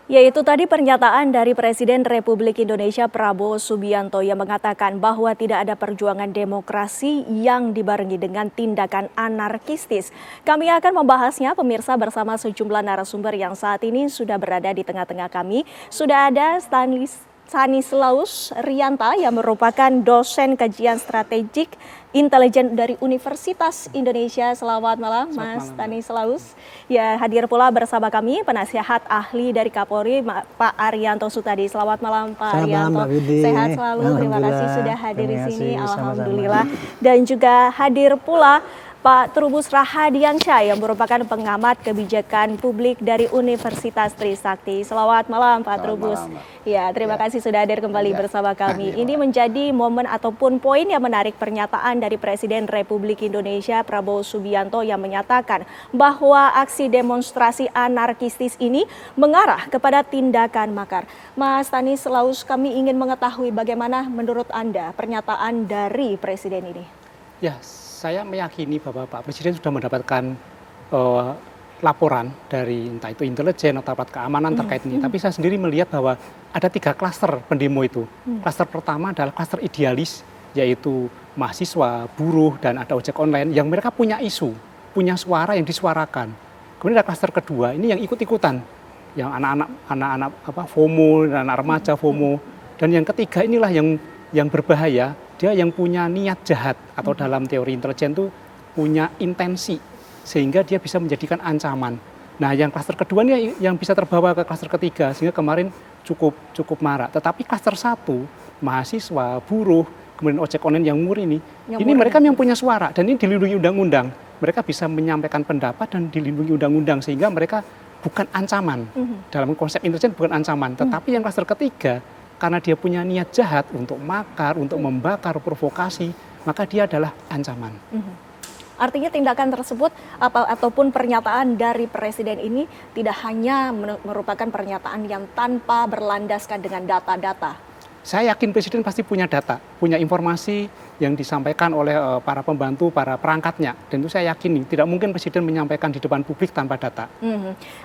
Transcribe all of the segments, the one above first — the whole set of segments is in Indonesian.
Yaitu tadi pernyataan dari Presiden Republik Indonesia Prabowo Subianto yang mengatakan bahwa tidak ada perjuangan demokrasi yang dibarengi dengan tindakan anarkistis. Kami akan membahasnya pemirsa bersama sejumlah narasumber yang saat ini sudah berada di tengah-tengah kami. Sudah ada Stanislaus Rianta yang merupakan dosen kajian strategik intelijen dari Universitas Indonesia. Selamat malam, Mas Stanislaus. Ya, hadir pula bersama kami penasihat ahli dari Kapolri, Pak Arianto Sutadi. Selamat malam, Pak Arianto. Sehat selalu. Terima kasih sudah hadir di sini. Alhamdulillah. Dan juga hadir pula Pak Trubus Rahadiansyah yang merupakan pengamat kebijakan publik dari Universitas Trisakti. Selamat malam, Pak Trubus. Ya, terima kasih sudah hadir kembali bersama kami. Ini menjadi momen ataupun poin yang menarik pernyataan dari Presiden Republik Indonesia Prabowo Subianto yang menyatakan bahwa aksi demonstrasi anarkistis ini mengarah kepada tindakan makar. Mas Stanislaus, kami ingin mengetahui bagaimana menurut Anda pernyataan dari Presiden ini. Ya, saya meyakini bahwa Pak Presiden sudah mendapatkan laporan dari entah itu intelijen atau aparat keamanan terkait ini. Tapi saya sendiri melihat bahwa ada 3 klaster pendemo itu. Klaster pertama adalah klaster idealis, yaitu mahasiswa, buruh, dan ada ojek online yang mereka punya isu, punya suara yang disuarakan. Kemudian ada klaster kedua, ini yang ikut-ikutan, yang anak-anak FOMO, anak remaja FOMO. Dan yang ketiga inilah yang berbahaya. Dia yang punya niat jahat atau dalam teori intelijen itu punya intensi sehingga dia bisa menjadikan ancaman. Nah, yang klaster kedua ini yang bisa terbawa ke klaster ketiga sehingga kemarin cukup marak. Tetapi klaster 1, mahasiswa, buruh, kemudian ojek online yang murni ini mereka yang punya suara dan ini dilindungi undang-undang. Mereka bisa menyampaikan pendapat dan dilindungi undang-undang sehingga mereka bukan ancaman. Dalam konsep intelijen bukan ancaman, tetapi yang klaster ketiga karena dia punya niat jahat untuk makar, untuk membakar, provokasi, maka dia adalah ancaman. Artinya tindakan tersebut ataupun pernyataan dari Presiden ini tidak hanya merupakan pernyataan yang tanpa berlandaskan dengan data-data. Saya yakin Presiden pasti punya data, punya informasi yang disampaikan oleh para pembantu, para perangkatnya. Dan itu saya yakin tidak mungkin Presiden menyampaikan di depan publik tanpa data.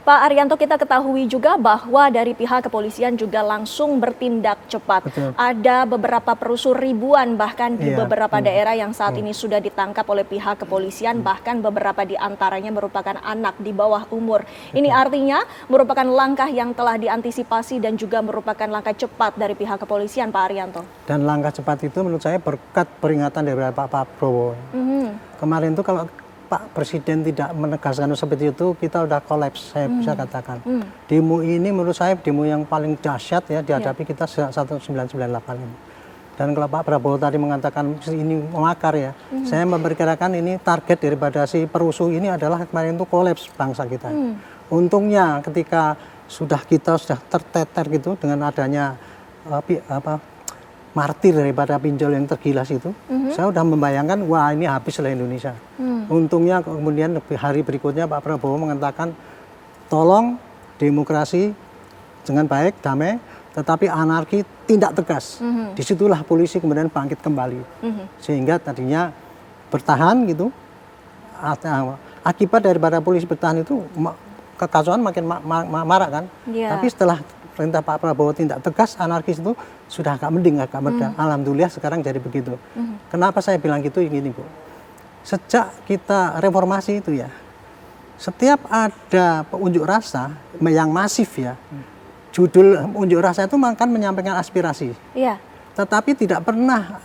Pak Arianto, kita ketahui juga bahwa dari pihak kepolisian juga langsung bertindak cepat. Betul. Ada beberapa perusuh ribuan bahkan di beberapa daerah yang saat ini sudah ditangkap oleh pihak kepolisian, bahkan beberapa di antaranya merupakan anak di bawah umur. Ini artinya merupakan langkah yang telah diantisipasi dan juga merupakan langkah cepat dari pihak kepolisian, Pak Arianto. Dan langkah cepat itu menurut saya berkat peringatan dari Pak Prabowo. Kemarin itu kalau Pak Presiden tidak menegaskan seperti itu, kita udah kolaps, saya bisa katakan. Demo ini menurut saya demo yang paling dahsyat ya dihadapi kita sejak 1998 ini. Dan kalau Pak Prabowo tadi mengatakan ini makar ya, saya memperkirakan ini target daripada si perusuh ini adalah kemarin itu kolaps bangsa kita. Untungnya ketika kita sudah terteter gitu dengan adanya martir daripada pinjol yang tergilas itu, saya sudah membayangkan, wah ini habislah Indonesia. Untungnya kemudian hari berikutnya Pak Prabowo mengatakan, tolong demokrasi dengan baik, damai, tetapi anarki tindak tegas. Disitulah polisi kemudian bangkit kembali. Sehingga tadinya bertahan gitu, akibat daripada polisi bertahan itu, kekacauan makin marak kan. Tapi setelah perintah Pak Prabowo tindak tegas, anarkis itu sudah agak mending, agak mereda. Alhamdulillah sekarang jadi begitu. Kenapa saya bilang gitu gini Bu? Sejak kita reformasi itu ya, setiap ada unjuk rasa yang masif ya, judul unjuk rasa itu akan menyampaikan aspirasi. Tetapi tidak pernah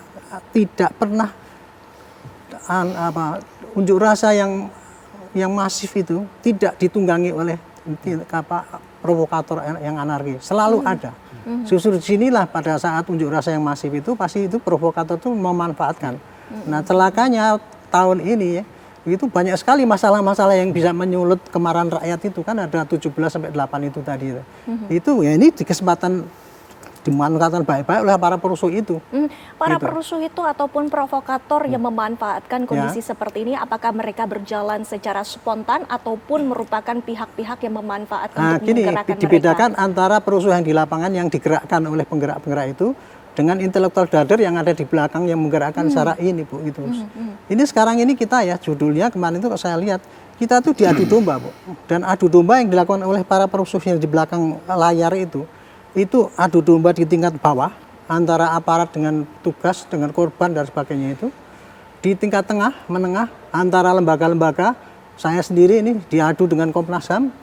unjuk rasa yang masif itu tidak ditunggangi oleh provokator yang anarki, selalu ada. Justru disinilah pada saat unjuk rasa yang masif itu pasti itu provokator itu memanfaatkan. Nah celakanya tahun ini itu banyak sekali masalah-masalah yang bisa menyulut kemarahan rakyat itu kan ada 17-8 itu tadi. Itu ya ini di kesempatan dimanfaatkan baik-baik oleh para perusuh itu. Para perusuh itu ataupun provokator yang memanfaatkan kondisi seperti ini, apakah mereka berjalan secara spontan ataupun merupakan pihak-pihak yang memanfaatkan untuk menggerakkan mereka? Dibedakan antara perusuh yang di lapangan yang digerakkan oleh penggerak-penggerak itu dengan intelektual dader yang ada di belakang yang menggerakkan secara ini Bu. Ini sekarang ini kita ya judulnya kemarin itu saya lihat kita tuh diadu domba, Bu. Dan adu domba yang dilakukan oleh para perusuh yang di belakang layar itu adu domba di tingkat bawah antara aparat dengan tugas, dengan korban dan sebagainya itu. Di tingkat tengah, menengah, antara lembaga-lembaga, saya sendiri ini diadu dengan Komnas HAM,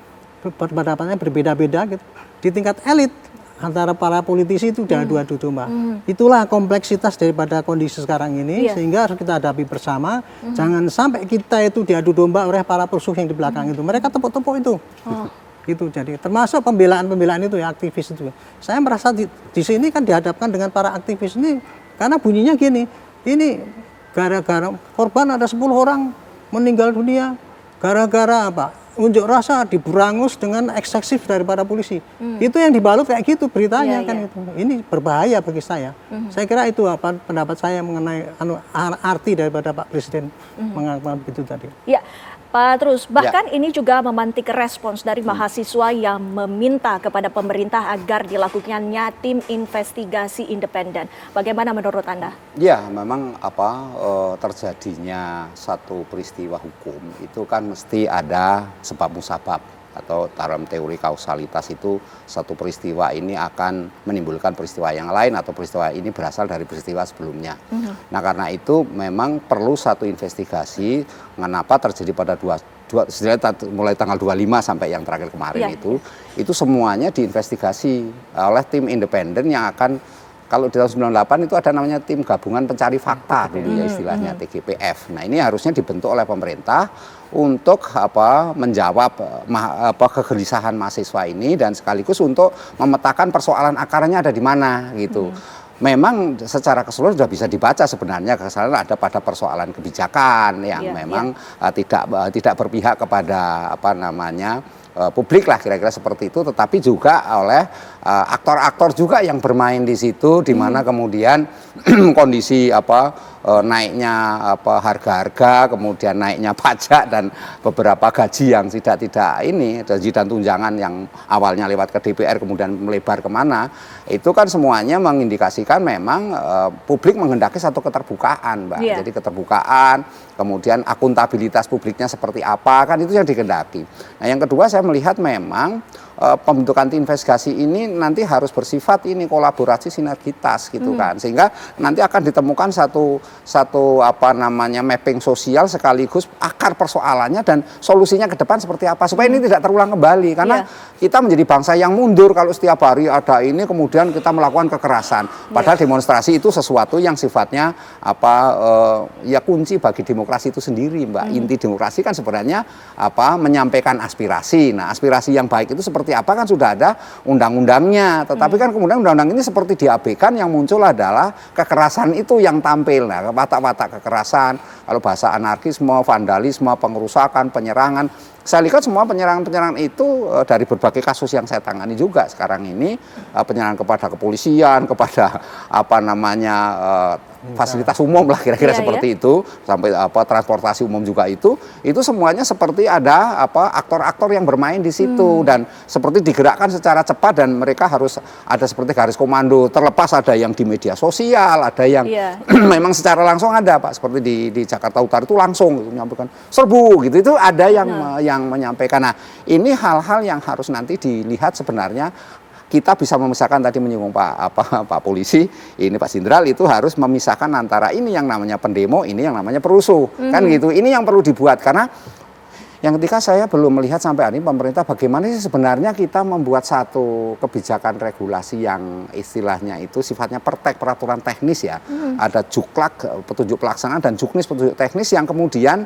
pendapatnya berbeda-beda gitu. Di tingkat elit, antara para politisi itu diadu-adu domba. Itulah kompleksitas daripada kondisi sekarang ini, sehingga harus kita hadapi bersama. Jangan sampai kita itu diadu domba oleh para perusuh yang di belakang itu. Mereka tepuk-tepuk itu. Gitu, jadi termasuk pembelaan-pembelaan itu ya, aktivis itu. Saya merasa di sini kan dihadapkan dengan para aktivis ini, karena bunyinya gini, ini gara-gara korban ada 10 orang meninggal dunia, gara-gara apa? Unjuk rasa diberangus dengan eksesif daripada polisi. Itu yang dibalut kayak gitu beritanya kan itu. Ini berbahaya bagi saya. Saya kira itu apa pendapat saya mengenai arti daripada Pak Presiden mengatakan begitu tadi. Ya, Pak Trus, bahkan ini juga memantik respons dari mahasiswa yang meminta kepada pemerintah agar dilakukannya tim investigasi independen. Bagaimana menurut Anda? Ya, memang terjadinya satu peristiwa hukum itu kan mesti ada sebab musabab, atau dalam teori kausalitas itu satu peristiwa ini akan menimbulkan peristiwa yang lain atau peristiwa ini berasal dari peristiwa sebelumnya. Nah, karena itu memang perlu satu investigasi mengapa terjadi pada mulai tanggal 25 sampai yang terakhir kemarin itu semuanya diinvestigasi oleh tim independen yang akan, kalau di tahun 98 itu ada namanya tim gabungan pencari fakta dulu ya istilahnya, TGPF. Nah, ini harusnya dibentuk oleh pemerintah untuk menjawab kegelisahan mahasiswa ini dan sekaligus untuk memetakan persoalan akarnya ada di mana gitu. Memang secara keseluruhan sudah bisa dibaca sebenarnya kesalahan ada pada persoalan kebijakan yang memang tidak berpihak kepada publik lah kira-kira seperti itu, tetapi juga oleh aktor-aktor juga yang bermain di situ, di mana kemudian kondisi naiknya harga-harga, kemudian naiknya pajak dan beberapa gaji yang tidak gaji dan tunjangan yang awalnya lewat ke DPR kemudian melebar kemana, itu kan semuanya mengindikasikan memang publik menghendaki satu keterbukaan, Mbak. Jadi keterbukaan, kemudian akuntabilitas publiknya seperti apa, kan itu yang dikehendaki. Nah, yang kedua saya melihat memang pembentukan tim investigasi ini nanti harus bersifat ini kolaborasi sinergitas gitu kan, sehingga nanti akan ditemukan satu mapping sosial sekaligus akar persoalannya dan solusinya ke depan seperti apa supaya ini tidak terulang kembali, karena kita menjadi bangsa yang mundur kalau setiap hari ada ini kemudian kita melakukan kekerasan, padahal demonstrasi itu sesuatu yang sifatnya kunci bagi demokrasi itu sendiri, Mbak. Inti demokrasi kan sebenarnya menyampaikan aspirasi. Nah, aspirasi yang baik itu seperti apa kan sudah ada undang-undangnya, tetapi kan kemudian undang-undang ini seperti diabaikan, yang muncul adalah kekerasan itu yang tampil. Nah, watak-watak kekerasan, kalau bahasa anarkisme, vandalisme, pengerusakan, penyerangan, saya lihat semua penyerangan-penyerangan itu dari berbagai kasus yang saya tangani juga sekarang ini, penyerangan kepada kepolisian, kepada fasilitas umum lah kira-kira seperti itu, sampai transportasi umum juga itu semuanya seperti ada aktor-aktor yang bermain di situ dan seperti digerakkan secara cepat dan mereka harus ada seperti garis komando, terlepas ada yang di media sosial, ada yang memang secara langsung ada, Pak, seperti di Jakarta Utara itu langsung menyampaikan serbu gitu, itu ada yang menyampaikan. Nah, ini hal-hal yang harus nanti dilihat sebenarnya. Kita bisa memisahkan, tadi menyinggung Pak Polisi, ini Pak Jenderal itu harus memisahkan antara ini yang namanya pendemo, ini yang namanya perusuh, kan gitu. Ini yang perlu dibuat, karena yang ketika saya belum melihat sampai hari ini pemerintah bagaimana sih sebenarnya kita membuat satu kebijakan regulasi yang istilahnya itu sifatnya peraturan teknis ya. Ada juklak petunjuk pelaksanaan dan juknis petunjuk teknis yang kemudian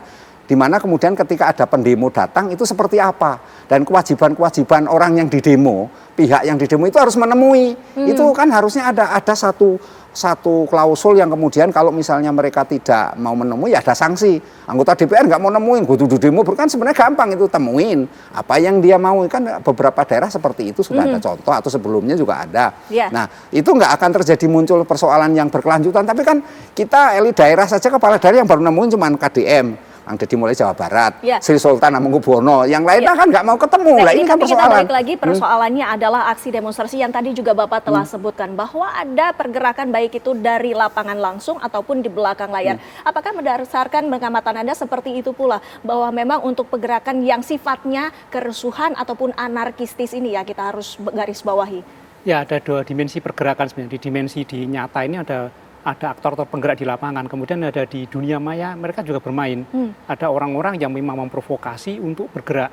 di mana kemudian ketika ada pendemo datang itu seperti apa, dan kewajiban-kewajiban orang yang didemo, pihak yang didemo itu harus menemui. Itu kan harusnya ada satu klausul yang kemudian kalau misalnya mereka tidak mau menemui ya ada sanksi. Anggota DPR nggak mau nemuin, gue demo kan sebenarnya gampang itu, temuin apa yang dia mau. Kan beberapa daerah seperti itu sudah ada contoh atau sebelumnya juga ada. Nah, itu nggak akan terjadi muncul persoalan yang berkelanjutan. Tapi kan kita elit daerah saja, kepala daerah yang baru nemuin cuma KDM. Deddy Mulya Jawa Barat, Ya. Sri Sultan Hamengkubuwono, yang lainnya kan nggak mau ketemu. Lah ini kan tapi kita persoalan. balik lagi, persoalannya adalah aksi demonstrasi yang tadi juga Bapak telah sebutkan bahwa ada pergerakan baik itu dari lapangan langsung ataupun di belakang layar. Apakah berdasarkan pengamatan Anda seperti itu pula, bahwa memang untuk pergerakan yang sifatnya kerusuhan ataupun anarkistis ini ya kita harus garis bawahi? Ya, ada dua dimensi pergerakan sebenarnya. Di dimensi di nyata ini ada aktor-aktor penggerak di lapangan, kemudian ada di dunia maya mereka juga bermain. Ada orang-orang yang memang memprovokasi untuk bergerak.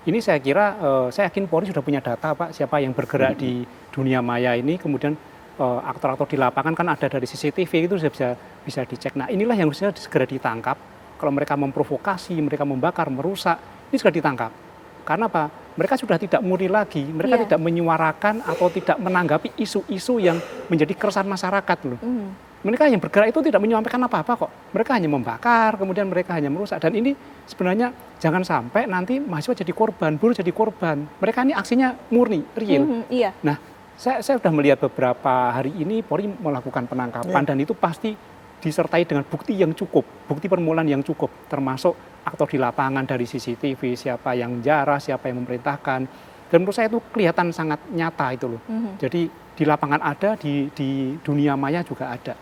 Ini saya kira, saya yakin Polri sudah punya data Pak, siapa yang bergerak di dunia maya ini, kemudian aktor-aktor di lapangan kan ada dari CCTV itu sudah bisa dicek. Nah inilah yang harusnya segera ditangkap. Kalau mereka memprovokasi, mereka membakar, merusak, ini sudah ditangkap. Karena apa? Mereka sudah tidak murni lagi, mereka tidak menyuarakan atau tidak menanggapi isu-isu yang menjadi keresahan masyarakat loh. Mereka yang bergerak itu tidak menyampaikan apa-apa kok. Mereka hanya membakar, kemudian mereka hanya merusak. Dan ini sebenarnya jangan sampai nanti mahasiswa jadi korban, buruh jadi korban. Mereka ini aksinya murni, real. Iya. Nah, saya sudah melihat beberapa hari ini Polri melakukan penangkapan dan itu pasti disertai dengan bukti yang cukup, bukti permulaan yang cukup, termasuk aktor di lapangan dari CCTV, siapa yang jarah, siapa yang memerintahkan. Dan menurut saya itu kelihatan sangat nyata itu loh. Jadi di lapangan ada, di dunia maya juga ada.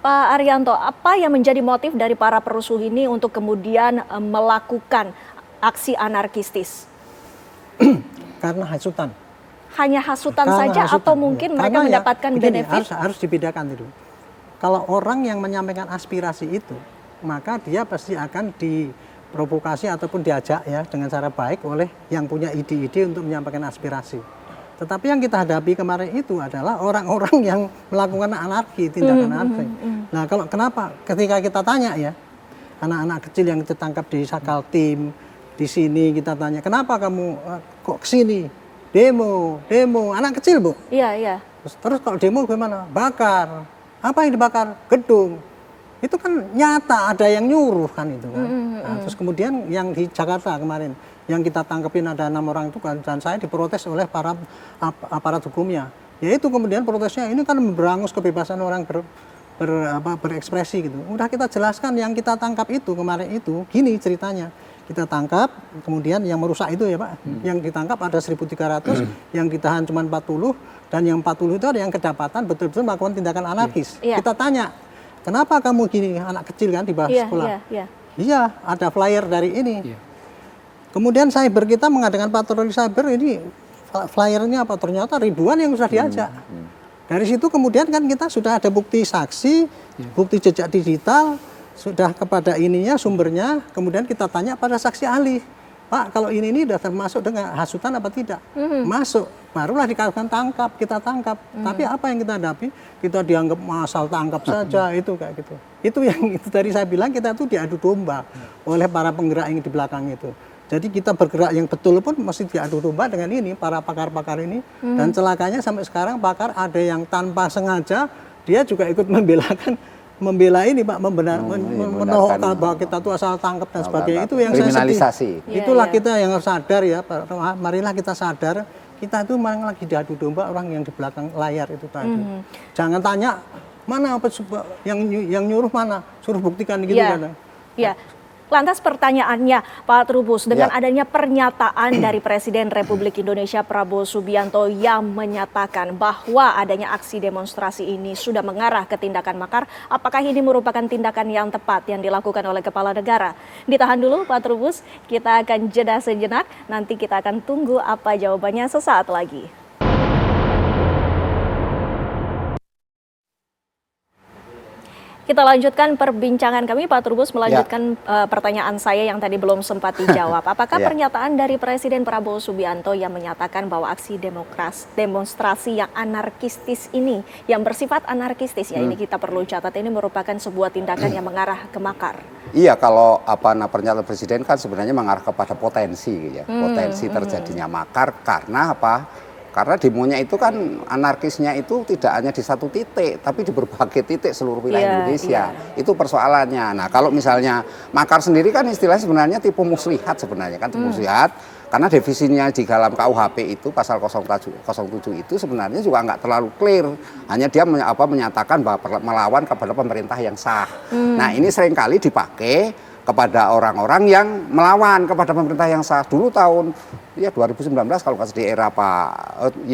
Pak Arianto, apa yang menjadi motif dari para perusuh ini untuk kemudian melakukan aksi anarkistis? Karena hasutan. Hanya hasutan Karena saja hasutan, atau ya. mungkin mereka Karena mendapatkan begini, benefit? harus dibedakan itu. Kalau orang yang menyampaikan aspirasi itu, maka dia pasti akan diprovokasi ataupun diajak ya dengan cara baik oleh yang punya ide-ide untuk menyampaikan aspirasi. Tetapi yang kita hadapi kemarin itu adalah orang-orang yang melakukan anarki, tindakan anarki. Nah, kenapa? Ketika kita tanya ya, anak-anak kecil yang ditangkap di Sakal Tim, di sini kita tanya, kenapa kamu kok kesini? Demo, anak kecil Bu. Iya. Terus kalau demo gimana? Bakar. Apa yang dibakar? Gedung. Itu kan nyata ada yang nyuruh kan itu kan. Nah, terus kemudian yang di Jakarta kemarin, yang kita tangkepin ada 6 orang itu kan, dan saya diprotes oleh para aparat hukumnya. Yaitu kemudian protesnya ini kan memberangus kebebasan orang berekspresi gitu. Udah kita jelaskan yang kita tangkap itu kemarin itu, gini ceritanya. Kita tangkap, kemudian yang merusak itu ya Pak, yang ditangkap ada 1.300, yang ditahan cuma 40, dan yang 40 itu ada yang kedapatan betul-betul melakukan tindakan anarkis. Kita tanya, kenapa kamu gini, anak kecil kan di bawah sekolah? Iya, ada flyer dari ini. Kemudian cyber kita mengadakan patroli cyber ini, flyernya apa? Ternyata ribuan yang sudah diajak. Dari situ kemudian kan kita sudah ada bukti saksi, bukti jejak digital, sudah kepada ininya sumbernya, kemudian kita tanya pada saksi ahli, Pak kalau ini sudah termasuk dengan hasutan apa tidak? Masuk, barulah dikatakan tangkap, kita tangkap. Tapi apa yang kita hadapi? Kita dianggap asal tangkap saja, itu kayak gitu. Itu yang itu tadi saya bilang, kita tuh diadu domba oleh para penggerak yang di belakang itu. Jadi kita bergerak yang betul pun mesti diadu domba dengan ini, para pakar-pakar ini. Dan celakanya sampai sekarang pakar ada yang tanpa sengaja, dia juga ikut membela ini Pak, menohok bahwa kita tuh asal tangkap dan sebagainya. Itu yang saya sedih. Itulah kita yang harus sadar ya, marilah kita sadar, kita itu memang lagi diadu domba orang yang di belakang layar itu tadi. Jangan tanya, mana apa yang nyuruh mana, suruh buktikan gitu kan. Iya. Lantas pertanyaannya Pak Trubus, dengan adanya pernyataan dari Presiden Republik Indonesia Prabowo Subianto yang menyatakan bahwa adanya aksi demonstrasi ini sudah mengarah ke tindakan makar, apakah ini merupakan tindakan yang tepat yang dilakukan oleh Kepala Negara? Ditahan dulu Pak Trubus, kita akan jeda sejenak, nanti kita akan tunggu apa jawabannya sesaat lagi. Kita lanjutkan perbincangan kami, Pak Trubus melanjutkan pertanyaan saya yang tadi belum sempat dijawab. Apakah pernyataan dari Presiden Prabowo Subianto yang menyatakan bahwa aksi demonstrasi yang anarkistis ini, yang bersifat anarkistis ya, ini kita perlu catat, ini merupakan sebuah tindakan yang mengarah ke makar? Iya, kalau pernyataan Presiden kan sebenarnya mengarah kepada potensi ya, potensi terjadinya makar karena apa? Karena demonya itu kan anarkisnya itu tidak hanya di satu titik, tapi di berbagai titik seluruh wilayah Indonesia. Itu persoalannya. Nah, kalau misalnya makar sendiri kan istilahnya sebenarnya tipu muslihat sebenarnya kan, tipu muslihat. Karena definisinya di dalam KUHP itu pasal 07 itu sebenarnya juga nggak terlalu clear. Hanya dia menyatakan bahwa melawan kepada pemerintah yang sah. Nah, ini seringkali dipakai kepada orang-orang yang melawan kepada pemerintah yang sah. Dulu tahun 2019 kalau nggak salah di era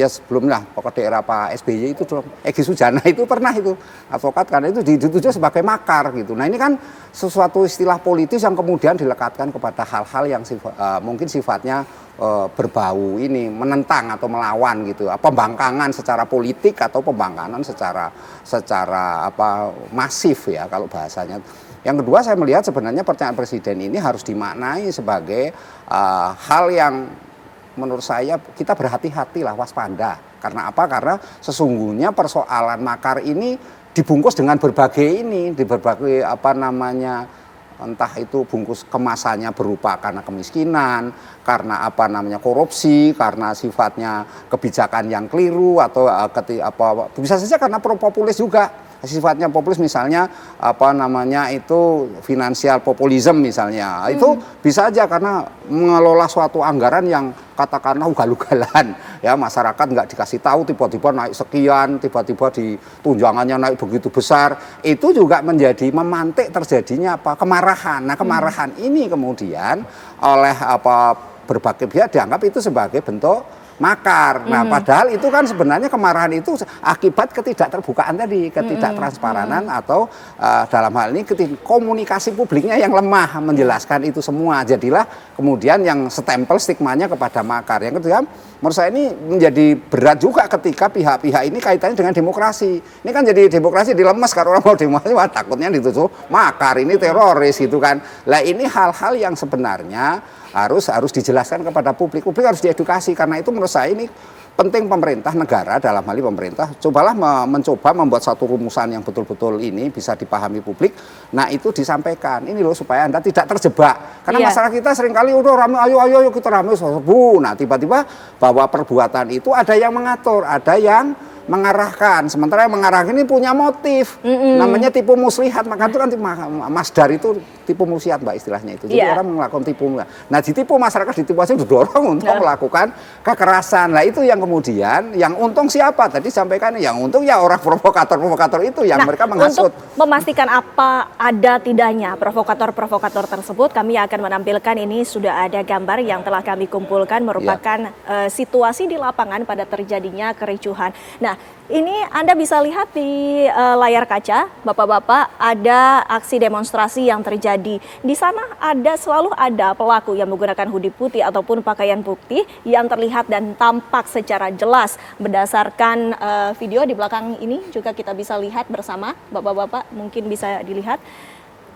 sebelumnya pokok di era Pak SBY itu Egy Sujana itu pernah itu advokat karena itu dituduh sebagai makar gitu. Nah ini kan sesuatu istilah politis yang kemudian dilekatkan kepada hal-hal yang mungkin sifatnya berbau ini menentang atau melawan gitu, pembangkangan secara politik atau pembangkangan secara masif ya kalau bahasanya. Yang kedua saya melihat sebenarnya pernyataan presiden ini harus dimaknai sebagai hal yang menurut saya kita berhati-hatilah, waspada. Karena apa? Karena sesungguhnya persoalan makar ini dibungkus dengan berbagai entah itu bungkus kemasannya berupa karena kemiskinan, karena korupsi, karena sifatnya kebijakan yang keliru atau bisa saja karena populis juga. Sifatnya populis misalnya itu finansial populisme misalnya. Itu bisa aja karena mengelola suatu anggaran yang katakanlah ugal-ugalan ya, masyarakat nggak dikasih tahu tiba-tiba naik sekian, tiba-tiba di tunjangannya naik begitu besar, itu juga menjadi memantik terjadinya kemarahan. Nah, kemarahan ini kemudian oleh berbagai pihak dianggap itu sebagai bentuk makar. Nah, padahal itu kan sebenarnya kemarahan itu akibat ketidakterbukaan tadi, ketidaktransparan atau dalam hal ini komunikasi publiknya yang lemah menjelaskan itu semua. Jadilah kemudian yang stempel stigmanya kepada makar. Yang kedua, menurut saya ini menjadi berat juga ketika pihak-pihak ini kaitannya dengan demokrasi. Ini kan jadi demokrasi dilemes karena orang mau demokrasi, takutnya dituduh makar, ini teroris gitu kan. Lah ini hal-hal yang sebenarnya harus dijelaskan kepada publik harus diedukasi, karena itu menurut saya ini penting pemerintah negara dalam hal ini pemerintah cobalah mencoba membuat satu rumusan yang betul-betul ini bisa dipahami publik. Nah itu disampaikan ini loh supaya Anda tidak terjebak karena masyarakat kita seringkali udah rame ayo kita rame nah tiba-tiba bahwa perbuatan itu ada yang mengatur, ada yang mengarahkan, sementara yang mengarahkan ini punya motif, namanya tipu muslihat, maka itu kan masdar itu tipu muslihat Mbak istilahnya itu, jadi orang melakukan tipu, nah ditipu masyarakat, ditipu aja didorong untuk melakukan kekerasan. Nah itu yang kemudian, yang untung siapa? Tadi sampaikan yang untung ya orang provokator itu yang mereka menghasut. Untuk memastikan apa ada tidaknya provokator-provokator tersebut, kami akan menampilkan ini sudah ada gambar yang telah kami kumpulkan merupakan situasi di lapangan pada terjadinya kericuhan. Nah, ini Anda bisa lihat di layar kaca, Bapak-bapak, ada aksi demonstrasi yang terjadi. Di sana selalu ada pelaku yang menggunakan hoodie putih ataupun pakaian putih yang terlihat dan tampak secara jelas. Berdasarkan video di belakang ini juga kita bisa lihat bersama, Bapak-bapak mungkin bisa dilihat.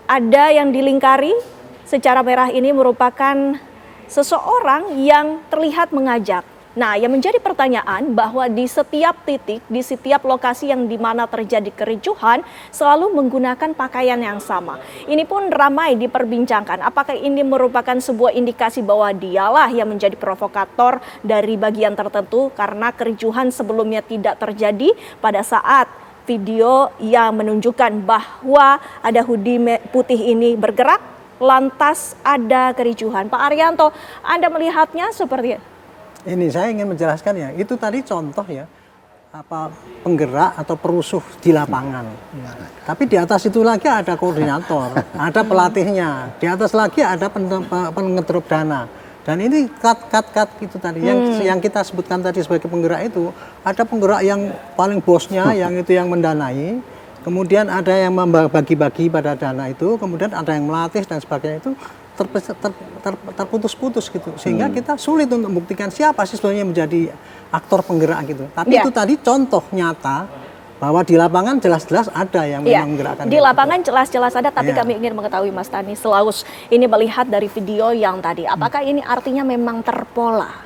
Ada yang dilingkari secara merah ini merupakan seseorang yang terlihat mengajak. Nah, yang menjadi pertanyaan bahwa di setiap titik, di setiap lokasi yang dimana terjadi kericuhan selalu menggunakan pakaian yang sama. Ini pun ramai diperbincangkan. Apakah ini merupakan sebuah indikasi bahwa dialah yang menjadi provokator dari bagian tertentu karena kericuhan sebelumnya tidak terjadi pada saat video yang menunjukkan bahwa ada hoodie putih ini bergerak, lantas ada kericuhan. Pak Arianto, Anda melihatnya seperti ini saya ingin menjelaskan ya, itu tadi contoh ya, penggerak atau perusuh di lapangan. Tapi di atas itu lagi ada koordinator, ada pelatihnya, di atas lagi ada pengedrop dana. Dan ini cut gitu tadi, yang kita sebutkan tadi sebagai penggerak itu, ada penggerak yang paling bosnya, yang itu yang mendanai, kemudian ada yang membagi-bagi pada dana itu, kemudian ada yang melatih dan sebagainya itu, terputus-putus gitu, sehingga kita sulit untuk membuktikan siapa sih sebenarnya menjadi aktor penggerak gitu. Tapi itu tadi contoh nyata bahwa di lapangan jelas-jelas ada yang memang menggerakkan. Di lapangan jelas-jelas ada, tapi kami ingin mengetahui Mas Tani Selaus ini melihat dari video yang tadi, apakah ini artinya memang terpola?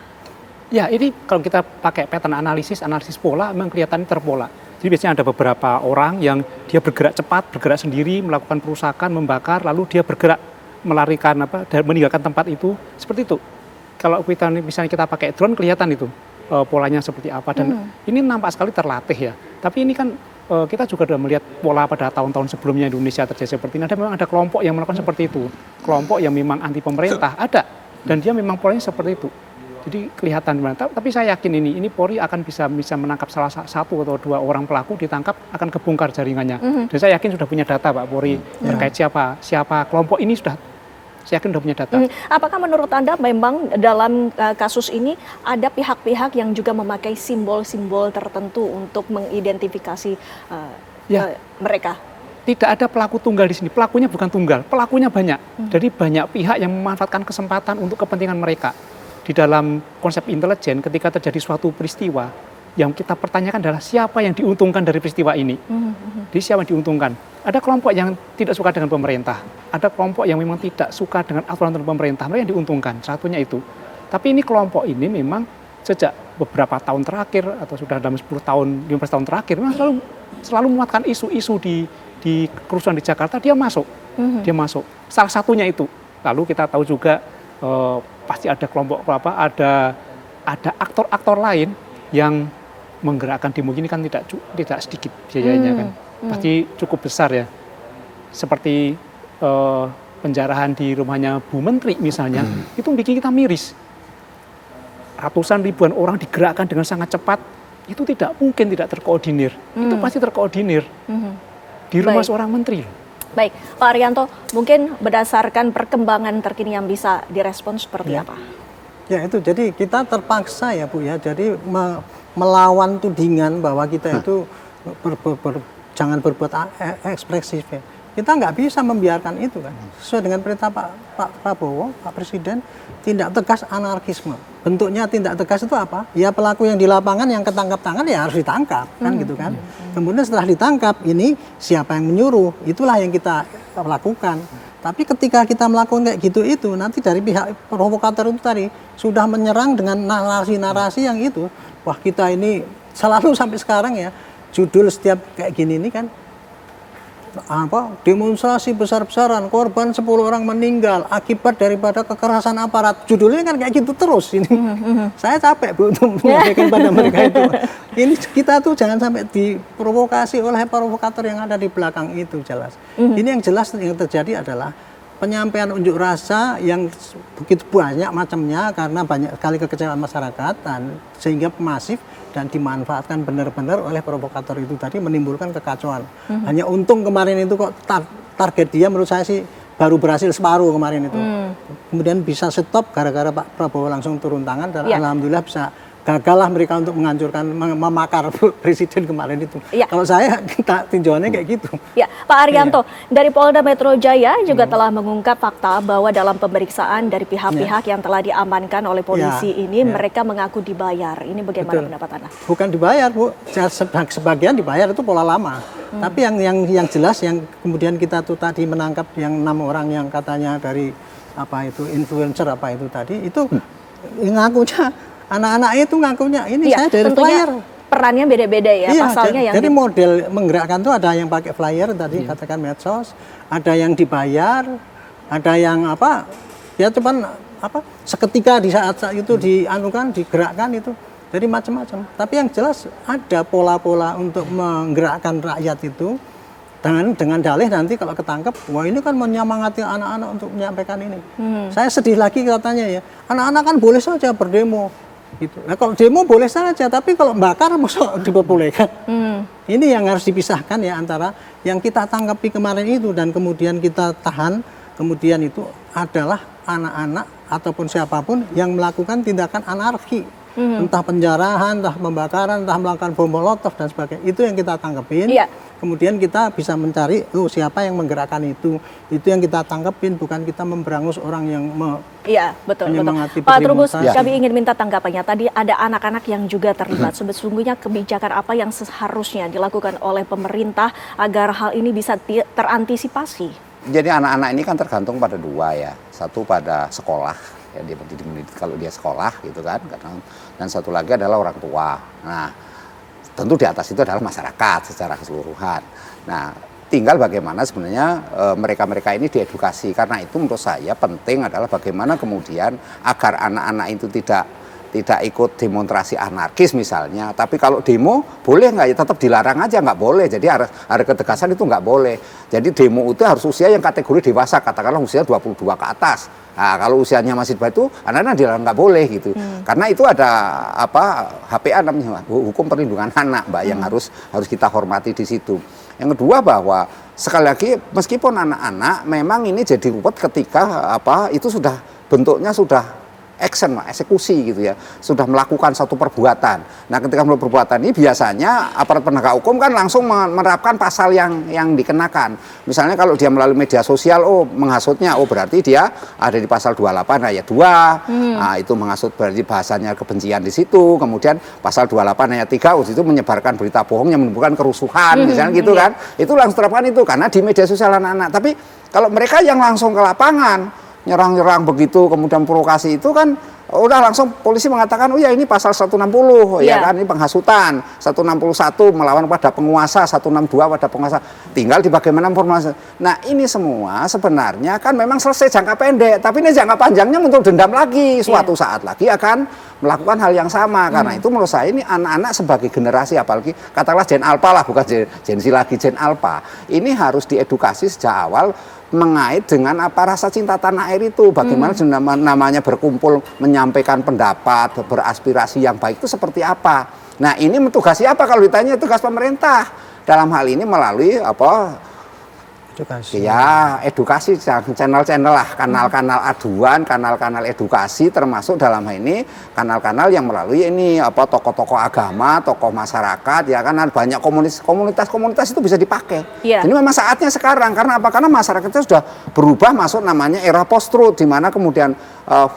Ya, ini kalau kita pakai pattern analisis pola memang kelihatannya terpola. Jadi biasanya ada beberapa orang yang dia bergerak cepat, bergerak sendiri, melakukan perusakan, membakar, lalu dia bergerak melarikan dan meninggalkan tempat itu, seperti itu. Kalau misalnya kita pakai drone kelihatan itu polanya seperti apa, dan ini nampak sekali terlatih ya. Tapi ini kan kita juga sudah melihat pola pada tahun-tahun sebelumnya Indonesia terjadi seperti ini. Memang ada kelompok yang melakukan seperti itu, kelompok yang memang anti pemerintah ada, dan dia memang polanya seperti itu. Jadi kelihatan dimana. Tapi saya yakin ini Polri akan bisa menangkap salah satu atau dua orang pelaku, ditangkap akan kebongkar jaringannya. Dan saya yakin sudah punya data Pak Polri terkait siapa kelompok ini sudah Saya yakin sudah punya data. Apakah menurut Anda memang dalam kasus ini ada pihak-pihak yang juga memakai simbol-simbol tertentu untuk mengidentifikasi mereka? Tidak ada pelaku tunggal di sini. Pelakunya bukan tunggal, pelakunya banyak. Jadi banyak pihak yang memanfaatkan kesempatan untuk kepentingan mereka. Di dalam konsep intelijen, ketika terjadi suatu peristiwa, yang kita pertanyakan adalah siapa yang diuntungkan dari peristiwa ini. Jadi siapa yang diuntungkan? Ada kelompok yang tidak suka dengan pemerintah. Ada kelompok yang memang tidak suka dengan aturan pemerintah. Mereka yang diuntungkan, satunya itu. Tapi ini kelompok ini memang sejak beberapa tahun terakhir, atau sudah dalam 10 tahun, 15 tahun terakhir, memang selalu memuatkan isu-isu di kerusuhan di Jakarta, dia masuk. Dia masuk. Salah satunya itu. Lalu kita tahu juga pasti ada kelompok ada aktor-aktor lain yang menggerakkan demo ini kan tidak sedikit biayanya kan. Pasti cukup besar ya. Seperti penjarahan di rumahnya Bu Menteri misalnya, itu bikin kita miris. Ratusan ribuan orang digerakkan dengan sangat cepat, itu tidak mungkin tidak terkoordinir. Itu pasti terkoordinir. Di rumah seorang menteri. Baik, Pak Arianto, mungkin berdasarkan perkembangan terkini yang bisa direspon seperti apa? Ya itu, jadi kita terpaksa ya Bu ya, jadi melawan tudingan bahwa kita itu jangan berbuat ekspresif ya. Kita nggak bisa membiarkan itu kan. Sesuai dengan perintah Pak Prabowo, Pak Presiden, tindak tegas anarkisme. Bentuknya tindak tegas itu apa? Ya pelaku yang di lapangan yang ketangkap tangan ya harus ditangkap kan gitu kan. Kemudian setelah ditangkap ini siapa yang menyuruh? Itulah yang kita lakukan. Tapi ketika kita melakukan kayak gitu itu nanti dari pihak provokator itu tadi sudah menyerang dengan narasi-narasi yang itu. Wah kita ini selalu sampai sekarang ya judul setiap kayak gini ini kan demonstrasi besar-besaran, korban 10 orang meninggal akibat daripada kekerasan aparat. Judulnya kan kayak gitu terus ini. Saya capek Bu untuk menyampaikan pada mereka itu. Ini kita tuh jangan sampai diprovokasi oleh provokator yang ada di belakang itu jelas. Ini yang jelas yang terjadi adalah penyampaian unjuk rasa yang begitu banyak macamnya karena banyak sekali kekecewaan masyarakat dan sehingga masif dan dimanfaatkan benar-benar oleh provokator itu tadi menimbulkan kekacauan. Hanya untung kemarin itu kok target dia menurut saya sih baru berhasil separuh kemarin itu. Kemudian bisa stop gara-gara Pak Prabowo langsung turun tangan dan alhamdulillah bisa gagallah mereka untuk menghancurkan, memakar Presiden kemarin itu. Kalau saya tinjauannya kayak gitu. Ya, Pak Arianto, dari Polda Metro Jaya juga telah mengungkap fakta bahwa dalam pemeriksaan dari pihak-pihak yang telah diamankan oleh polisi ini mereka mengaku dibayar. Ini bagaimana pendapat Anda? Bukan dibayar, Bu. Sebagian dibayar itu pola lama. Tapi yang jelas yang kemudian kita tuh tadi menangkap yang 6 orang yang katanya dari influencer itu tadi itu ngakunya anak-anaknya itu ngakunya ini saya dari flyer. Perannya beda-beda ya, pasalnya yang jadi model menggerakkan tuh ada yang pakai flyer tadi katakan medsos, ada yang dibayar, ada yang ya cuman seketika di saat itu digerakkan itu. Jadi macam-macam. Tapi yang jelas ada pola-pola untuk menggerakkan rakyat itu dengan dalih nanti kalau ketangkep, wah ini kan menyemangati anak-anak untuk menyampaikan ini. Saya sedih lagi katanya ya, anak-anak kan boleh saja berdemo. Gitu. Nah kalau demo boleh saja, tapi kalau bakar masa diperbolehkan. Ini yang harus dipisahkan ya antara yang kita tangkapi kemarin itu dan kemudian kita tahan, kemudian itu adalah anak-anak ataupun siapapun yang melakukan tindakan anarki. Entah penjarahan, entah pembakaran, entah melakukan bom molotov dan sebagainya. Itu yang kita tangkepin. Kemudian kita bisa mencari siapa yang menggerakkan itu. Itu yang kita tangkepin, bukan kita memberangus orang yang betul. Pak Trubus, kami ingin minta tanggapannya. Tadi ada anak-anak yang juga terlibat. Sesungguhnya kebijakan apa yang seharusnya dilakukan oleh pemerintah agar hal ini bisa terantisipasi? Jadi anak-anak ini kan tergantung pada dua ya. Satu pada sekolah, ya dia mendidik kalau dia sekolah gitu kan. Dan satu lagi adalah orang tua. Nah, tentu di atas itu adalah masyarakat secara keseluruhan. Nah, tinggal bagaimana sebenarnya mereka-mereka ini diedukasi. Karena itu menurut saya penting adalah bagaimana kemudian agar anak-anak itu tidak ikut demonstrasi anarkis misalnya. Tapi kalau demo boleh nggak ya tetap dilarang aja, nggak boleh. Jadi ada ketegasan itu nggak boleh. Jadi demo itu harus usia yang kategori dewasa, katakanlah usia 22 ke atas. Nah, kalau usianya masih di bawah itu anak-anak dilarang nggak boleh gitu. Karena itu ada HPA namanya, hukum perlindungan anak, Mbak, yang harus kita hormati di situ. Yang kedua bahwa sekali lagi meskipun anak-anak memang ini jadi ruwet ketika itu sudah bentuknya sudah action, eksekusi gitu ya, sudah melakukan satu perbuatan. Nah, ketika melakukan perbuatan ini biasanya aparat penegak hukum kan langsung menerapkan pasal yang dikenakan. Misalnya kalau dia melalui media sosial, menghasutnya, berarti dia ada di pasal 28 ayat 2. Nah, itu menghasut berarti bahasanya kebencian di situ. Kemudian pasal 28 ayat 3 itu menyebarkan berita bohong yang menimbulkan kerusuhan, misalnya gitu kan. Itu langsung terapkan itu karena di media sosial anak-anak. Tapi kalau mereka yang langsung ke lapangan nyerang-nyerang begitu, kemudian provokasi itu kan udah langsung polisi mengatakan, oh ya ini pasal 160, ya kan, ini penghasutan, 161 melawan pada penguasa, 162 pada penguasa, tinggal di bagaimana informasi. Nah ini semua sebenarnya kan memang selesai jangka pendek, tapi ini jangka panjangnya untuk dendam lagi, suatu saat lagi akan melakukan hal yang sama. Karena itu menurut saya ini anak-anak sebagai generasi, apalagi katakanlah Gen Alpha lah, bukan Gen Z lagi, Gen Alpha, ini harus diedukasi sejak awal mengait dengan rasa cinta tanah air itu, bagaimana namanya berkumpul menyampaikan pendapat, beraspirasi yang baik itu seperti apa. Nah ini tugasnya apa kalau ditanya, tugas pemerintah dalam hal ini melalui edukasi. Ya, edukasi, channel-channel lah, kanal-kanal aduan, kanal-kanal edukasi, termasuk dalam hal ini kanal-kanal yang melalui ini tokoh-tokoh agama, tokoh masyarakat, ya kan banyak komunitas itu bisa dipakai. Jadi memang saatnya sekarang, karena apa? Karena masyarakatnya sudah berubah masuk namanya era post-truth, di mana kemudian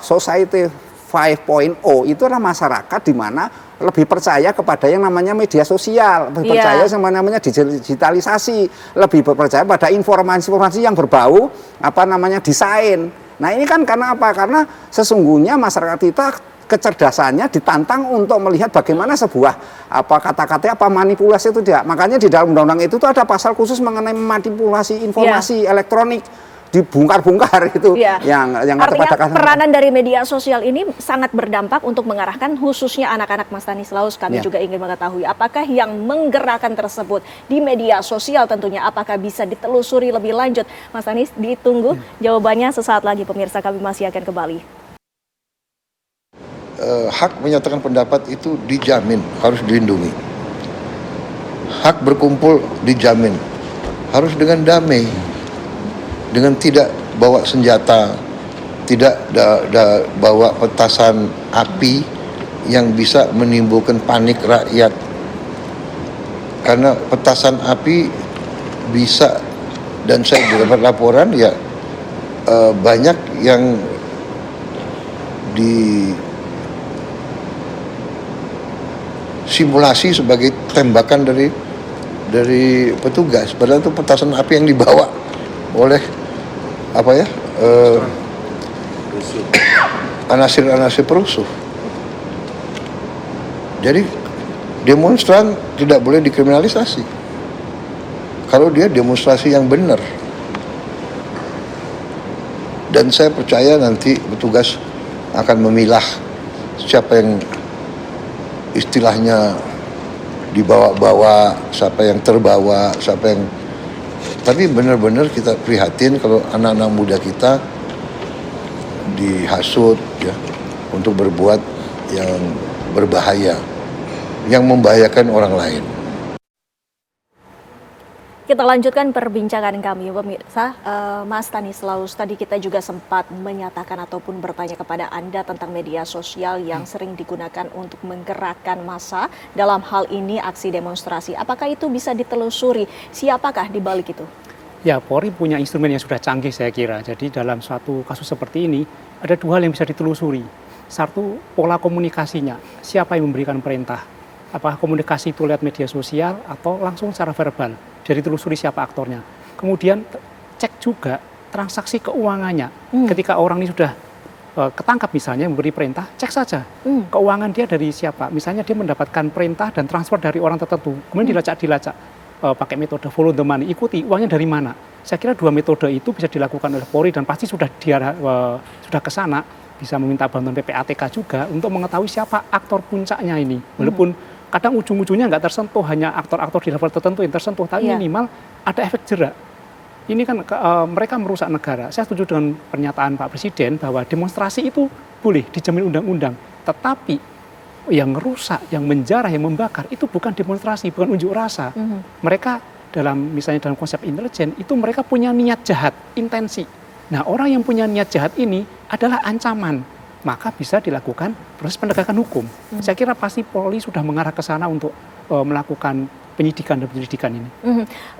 society 5.0 itu adalah masyarakat di mana lebih percaya kepada yang namanya media sosial, lebih percaya sama namanya digitalisasi, lebih percaya pada informasi-informasi yang berbau desain. Nah ini kan karena apa? Karena sesungguhnya masyarakat kita kecerdasannya ditantang untuk melihat bagaimana sebuah kata-kata manipulasi itu dia. Makanya di dalam undang-undang itu tuh ada pasal khusus mengenai manipulasi informasi elektronik. Dibongkar-bongkar itu yang artinya peranan dari media sosial ini sangat berdampak untuk mengarahkan khususnya anak-anak, Mas Stanislaus. Kami juga ingin mengetahui apakah yang menggerakkan tersebut di media sosial, tentunya apakah bisa ditelusuri lebih lanjut. Mas Stanis, ditunggu jawabannya sesaat lagi, pemirsa, kami masih akan kembali. Hak menyatakan pendapat itu dijamin, harus dilindungi. Hak berkumpul dijamin, harus dengan damai, dengan tidak bawa senjata, tidak bawa petasan api yang bisa menimbulkan panik rakyat. Karena petasan api bisa, dan saya dapat laporan banyak yang disimulasi sebagai tembakan dari petugas, padahal itu petasan api yang dibawa oleh anasir-anasir perusuh. Jadi demonstran tidak boleh dikriminalisasi kalau dia demonstrasi yang benar. Dan saya percaya nanti petugas akan memilah siapa yang istilahnya dibawa-bawa, siapa yang terbawa, siapa yang. Tapi benar-benar kita prihatin kalau anak-anak muda kita dihasut untuk berbuat yang berbahaya, yang membahayakan orang lain. Kita lanjutkan perbincangan kami, pemirsa. Mas Stanislaus, tadi kita juga sempat menyatakan ataupun bertanya kepada Anda tentang media sosial yang sering digunakan untuk menggerakkan massa dalam hal ini aksi demonstrasi. Apakah itu bisa ditelusuri? Siapakah di balik itu? Ya, Polri punya instrumen yang sudah canggih saya kira. Jadi dalam suatu kasus seperti ini ada dua hal yang bisa ditelusuri. Satu, pola komunikasinya. Siapa yang memberikan perintah? Apakah komunikasi itu lewat media sosial atau langsung secara verbal? Jadi telusuri siapa aktornya. Kemudian cek juga transaksi keuangannya. Ketika orang ini sudah ketangkap misalnya memberi perintah, cek saja keuangan dia dari siapa. Misalnya dia mendapatkan perintah dan transfer dari orang tertentu, kemudian dilacak pakai metode follow the money, ikuti uangnya dari mana. Saya kira dua metode itu bisa dilakukan oleh Polri dan pasti sudah ke sana, bisa meminta bantuan PPATK juga untuk mengetahui siapa aktor puncaknya ini. Walaupun kadang ujung-ujungnya nggak tersentuh, hanya aktor-aktor di level tertentu yang tersentuh, tapi minimal ada efek jerak. Ini kan mereka merusak negara. Saya setuju dengan pernyataan Pak Presiden bahwa demonstrasi itu boleh dijamin undang-undang, tetapi yang merusak, yang menjarah, yang membakar itu bukan demonstrasi, bukan unjuk rasa. Mereka misalnya dalam konsep intelijen itu mereka punya niat jahat, intensi. Nah, orang yang punya niat jahat ini adalah ancaman, maka bisa dilakukan proses penegakan hukum. Saya kira pasti Polri sudah mengarah ke sana untuk melakukan penyidikan dan penyelidikan ini.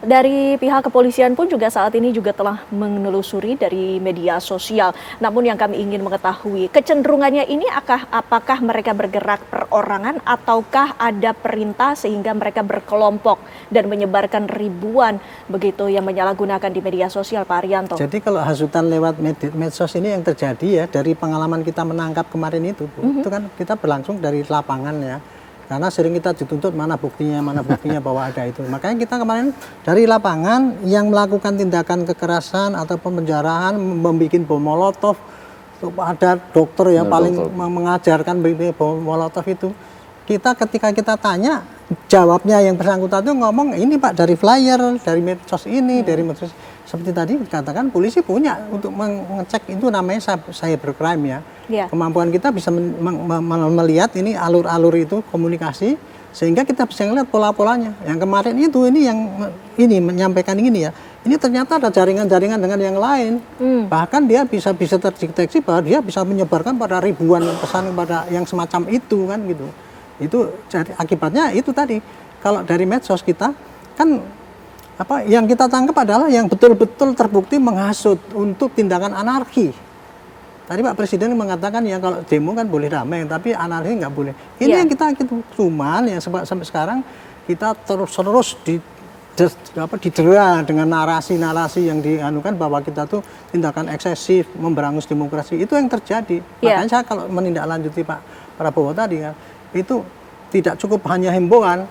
Dari pihak kepolisian pun juga saat ini juga telah menelusuri dari media sosial. Namun yang kami ingin mengetahui, kecenderungannya ini apakah mereka bergerak perorangan ataukah ada perintah sehingga mereka berkelompok dan menyebarkan ribuan begitu yang menyalahgunakan di media sosial, Pak Arianto? Jadi kalau hasutan lewat medsos ini yang terjadi ya dari pengalaman kita menangkap kemarin itu, Bu, itu kan kita berlangsung dari lapangan ya. Karena sering kita dituntut mana buktinya bahwa ada itu. Makanya kita kemarin dari lapangan yang melakukan tindakan kekerasan atau penjarahan, membuat bom molotov, ada dokter yang paling mengajarkan bom molotov itu. Ketika kita tanya, jawabnya yang bersangkutan itu ngomong ini Pak dari flyer, dari medsos ini, dari medsos. Seperti tadi dikatakan polisi punya untuk mengecek itu namanya cybercrime ya. Kemampuan kita bisa melihat ini alur-alur itu komunikasi sehingga kita bisa melihat pola-polanya. Yang kemarin itu ini menyampaikan ini ya. Ini ternyata ada jaringan-jaringan dengan yang lain. Bahkan dia bisa terdeteksi bahwa dia bisa menyebarkan pada ribuan pesan kepada yang semacam itu kan gitu. Itu jadi akibatnya itu tadi. Kalau dari medsos kita kan yang kita tangkap adalah yang betul-betul terbukti menghasut untuk tindakan anarki. Tadi Pak Presiden mengatakan ya kalau demo kan boleh damai, tapi anarki nggak boleh. Ini yang kita cuman yang sampai sekarang kita terus didera dengan narasi-narasi yang dianukan bahwa kita tuh tindakan eksesif, memberangus demokrasi. Itu yang terjadi. Makanya saya kalau menindaklanjuti Pak Prabowo tadi ya, itu tidak cukup hanya himbauan.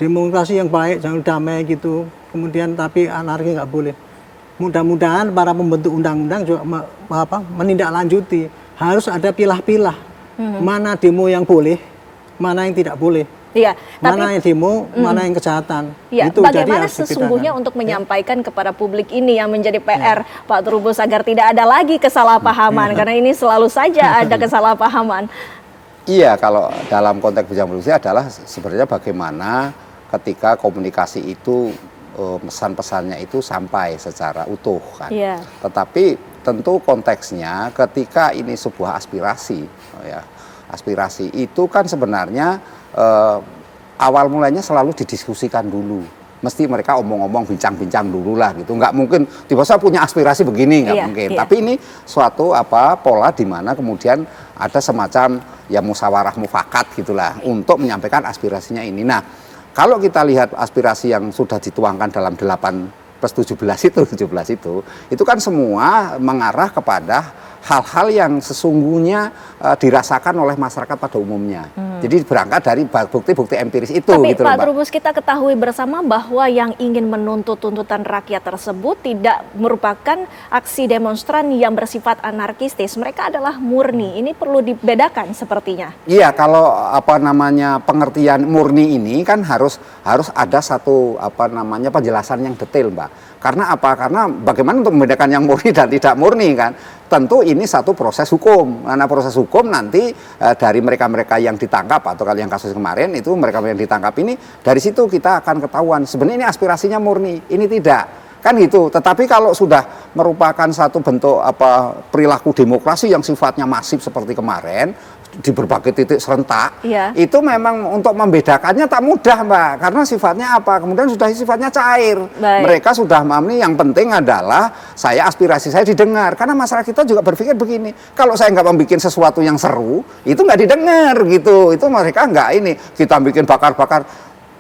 Demokrasi yang baik, jangan damai gitu. Kemudian tapi anarki nggak boleh. Mudah-mudahan para pembentuk undang-undang juga menindaklanjuti. Harus ada pilah-pilah. Mana demo yang boleh, mana yang tidak boleh. Mana yang demo, mana yang kejahatan. Itu bagaimana sesungguhnya untuk menyampaikan kepada publik ini yang menjadi PR Pak Trubus agar tidak ada lagi kesalahpahaman. Karena ini selalu saja ada kesalahpahaman. Iya, kalau dalam konteks bidang polisi adalah sebenarnya bagaimana ketika komunikasi itu pesan-pesannya itu sampai secara utuh kan. Tetapi tentu konteksnya ketika ini sebuah aspirasi, aspirasi itu kan sebenarnya awal mulanya selalu didiskusikan dulu. Mesti mereka omong-omong, bincang-bincang dulu lah gitu. Nggak mungkin tiba-tiba punya aspirasi begini, nggak mungkin. Tapi ini suatu pola di mana kemudian ada semacam ya musyawarah mufakat gitulah untuk menyampaikan aspirasinya ini. Nah, kalau kita lihat aspirasi yang sudah dituangkan dalam 8+17 itu kan semua mengarah kepada hal-hal yang sesungguhnya dirasakan oleh masyarakat pada umumnya. Jadi berangkat dari bukti-bukti empiris itu. Tapi gitu, Pak Mbak. Trubus, kita ketahui bersama bahwa yang ingin menuntut tuntutan rakyat tersebut tidak merupakan aksi demonstran yang bersifat anarkistis. Mereka adalah murni. Ini perlu dibedakan sepertinya. Iya, kalau pengertian murni ini kan harus ada satu penjelasan yang detail, Mbak. Karena apa? Karena bagaimana untuk membedakan yang murni dan tidak murni kan? Tentu ini satu proses hukum. Karena proses hukum nanti dari mereka-mereka yang ditangkap atau kalau yang kasus kemarin itu mereka yang ditangkap ini dari situ kita akan ketahuan sebenarnya ini aspirasinya murni, ini tidak. Kan gitu. Tetapi kalau sudah merupakan satu bentuk perilaku demokrasi yang sifatnya masif seperti kemarin di berbagai titik serentak, itu memang untuk membedakannya tak mudah, Mbak, karena sifatnya kemudian sudah sifatnya cair. Mereka sudah memahami yang penting adalah aspirasi saya didengar, karena masyarakat kita juga berpikir begini, kalau saya nggak membuat sesuatu yang seru, itu nggak didengar gitu, itu mereka nggak ini, kita bikin bakar-bakar.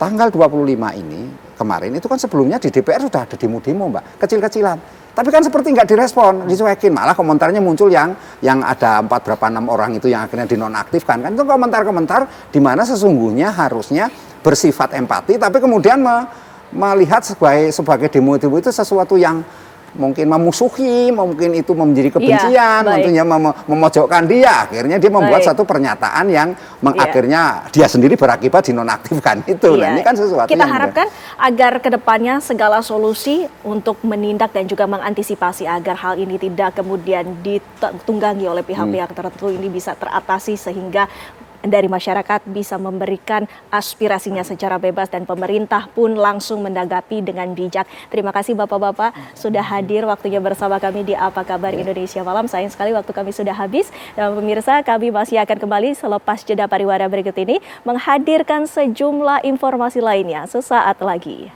Tanggal 25 ini kemarin itu kan sebelumnya di DPR sudah ada demo-demo, Mbak, kecil-kecilan. Tapi kan seperti nggak direspon, dicuekin. Malah komentarnya muncul yang ada 6 orang itu yang akhirnya dinonaktifkan. Kan itu komentar-komentar di mana sesungguhnya harusnya bersifat empati, tapi kemudian melihat sebagai demo-demo itu sesuatu yang mungkin memusuhi, mungkin itu menjadi kebencian, tentunya memojokkan dia. Akhirnya dia membuat satu pernyataan yang akhirnya dia sendiri berakibat dinonaktifkan itu. Nah, ini kan sesuatu kita yang harapkan agar kedepannya segala solusi untuk menindak dan juga mengantisipasi agar hal ini tidak kemudian ditunggangi oleh pihak-pihak tertentu ini bisa teratasi sehingga dari masyarakat bisa memberikan aspirasinya secara bebas dan pemerintah pun langsung menanggapi dengan bijak. Terima kasih Bapak-Bapak sudah hadir waktunya bersama kami di Apa Kabar Indonesia Malam. Sayang sekali waktu kami sudah habis. Dan pemirsa, kami masih akan kembali selepas jeda pariwara berikut ini menghadirkan sejumlah informasi lainnya sesaat lagi.